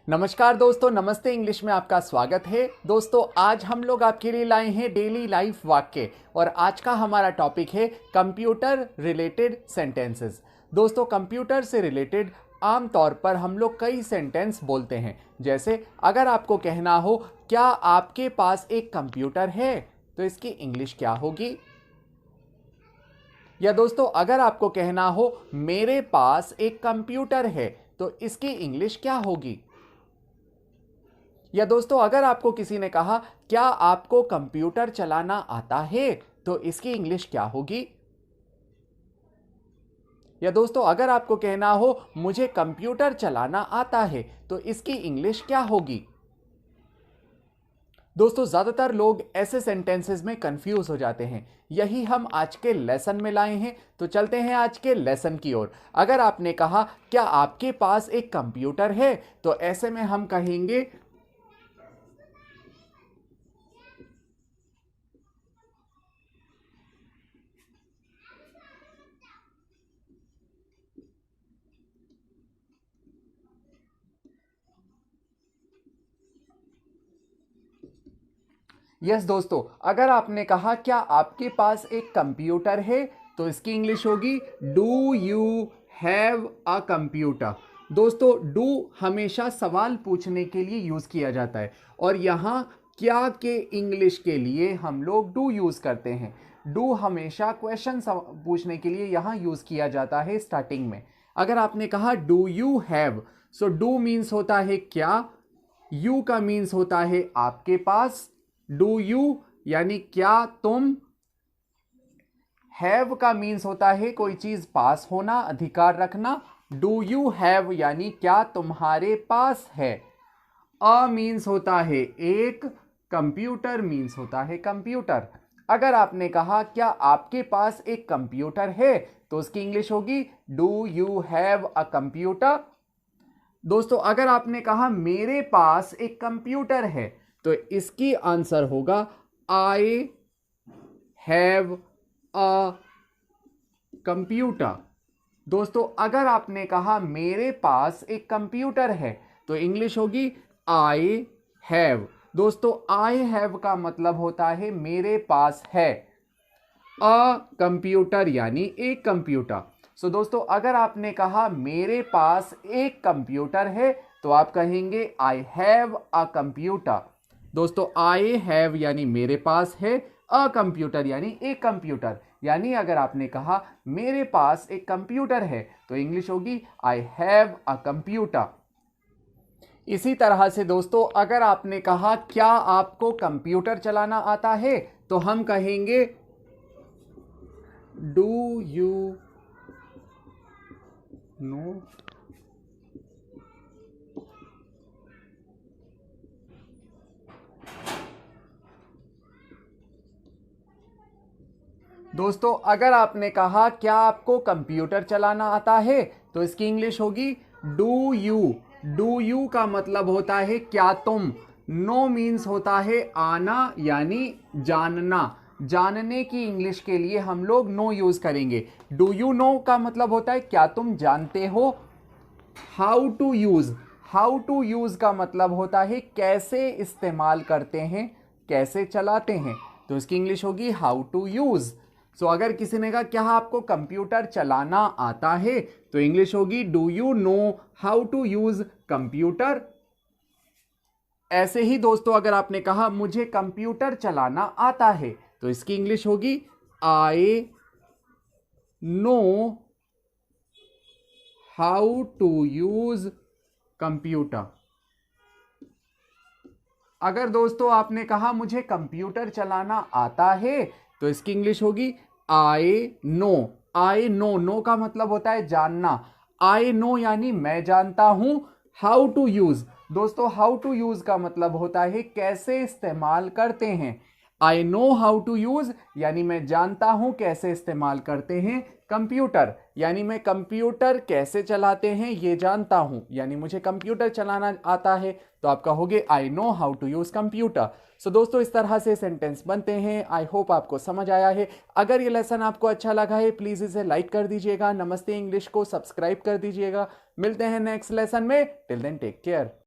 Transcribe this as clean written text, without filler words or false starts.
नमस्कार दोस्तों, नमस्ते इंग्लिश में आपका स्वागत है। दोस्तों, आज हम लोग आपके लिए लाए हैं डेली लाइफ वाक्य और आज का हमारा टॉपिक है कंप्यूटर रिलेटेड सेंटेंसेस। दोस्तों, कंप्यूटर से रिलेटेड आमतौर पर हम लोग कई सेंटेंस बोलते हैं। जैसे अगर आपको कहना हो क्या आपके पास एक कंप्यूटर है, तो इसकी इंग्लिश क्या होगी? या दोस्तों, अगर आपको कहना हो मेरे पास एक कंप्यूटर है, तो इसकी इंग्लिश क्या होगी? या दोस्तों, अगर आपको किसी ने कहा क्या आपको कंप्यूटर चलाना आता है, तो इसकी इंग्लिश क्या होगी? या दोस्तों, अगर आपको कहना हो मुझे कंप्यूटर चलाना आता है, तो इसकी इंग्लिश क्या होगी? दोस्तों, ज्यादातर लोग ऐसे सेंटेंसेस में कंफ्यूज हो जाते हैं। यही हम आज के लेसन में लाए हैं, तो चलते हैं आज के लेसन की ओर। अगर आपने कहा क्या आपके पास एक कंप्यूटर है, तो ऐसे में हम कहेंगे यस दोस्तों, अगर आपने कहा क्या आपके पास एक कंप्यूटर है, तो इसकी इंग्लिश होगी do you have a computer. दोस्तों, डू हमेशा सवाल पूछने के लिए यूज किया जाता है और यहाँ क्या के इंग्लिश के लिए हम लोग डू यूज करते हैं। डू हमेशा क्वेश्चन पूछने के लिए यहाँ यूज किया जाता है स्टार्टिंग में। अगर आपने कहा do you have, so do means होता है क्या, यू का मीन्स होता है आपके पास, डू यू यानी क्या तुम, हैव का मीन्स होता है कोई चीज पास होना, अधिकार रखना। डू यू हैव यानी क्या तुम्हारे पास है। अ मीन्स होता है एक, कंप्यूटर मीन्स होता है कंप्यूटर। अगर आपने कहा क्या आपके पास एक कंप्यूटर है, तो उसकी इंग्लिश होगी do you have a computer. दोस्तों, अगर आपने कहा मेरे पास एक कंप्यूटर है, तो इसकी आंसर होगा आई हैव अ कंप्यूटर। दोस्तों, अगर आपने कहा मेरे पास एक कंप्यूटर है, तो इंग्लिश होगी आई हैव। दोस्तों, आई हैव का मतलब होता है मेरे पास है, अ कंप्यूटर यानी एक कंप्यूटर। सो दोस्तों, अगर आपने कहा मेरे पास एक कंप्यूटर है, तो आप कहेंगे आई हैव अ कंप्यूटर। दोस्तों, आई हैव यानी मेरे पास है, अ कंप्यूटर यानी एक कंप्यूटर। यानी अगर आपने कहा मेरे पास एक कंप्यूटर है, तो इंग्लिश होगी आई हैव अ कंप्यूटर। इसी तरह से दोस्तों, अगर आपने कहा क्या आपको कंप्यूटर चलाना आता है, तो हम कहेंगे डू यू नो दोस्तों, अगर आपने कहा क्या आपको कंप्यूटर चलाना आता है, तो इसकी इंग्लिश होगी डू यू। डू यू का मतलब होता है क्या तुम, नो मीन्स होता है आना यानी जानना। जानने की इंग्लिश के लिए हम लोग नो यूज करेंगे। डू यू नो का मतलब होता है क्या तुम जानते हो। How to use, how to use का मतलब होता है कैसे इस्तेमाल करते हैं, कैसे चलाते हैं, तो इसकी इंग्लिश होगी हाउ टू यूज। सो अगर किसी ने कहा क्या आपको कंप्यूटर चलाना आता है, तो इंग्लिश होगी do you know how to use computer. ऐसे ही दोस्तों, अगर आपने कहा मुझे कंप्यूटर चलाना आता है, तो इसकी इंग्लिश होगी I know how to use computer. अगर दोस्तों आपने कहा मुझे कंप्यूटर चलाना आता है, तो इसकी इंग्लिश होगी I know. I know, know का मतलब होता है जानना। आई नो यानी मैं जानता हूं। हाउ टू यूज, दोस्तों हाउ टू यूज का मतलब होता है कैसे इस्तेमाल करते हैं। I know how to use यानी मैं जानता हूं कैसे इस्तेमाल करते हैं कंप्यूटर, यानी मैं कंप्यूटर कैसे चलाते हैं ये जानता हूं, यानी मुझे कंप्यूटर चलाना आता है। तो आप कहोगे I know how to use computer. So दोस्तों, इस तरह से सेंटेंस बनते हैं। आई होप आपको समझ आया है। अगर ये लेसन आपको अच्छा लगा है, प्लीज इसे लाइक कर दीजिएगा। नमस्ते इंग्लिश को सब्सक्राइब कर दीजिएगा। मिलते हैं नेक्स्ट लेसन में। Till then take care.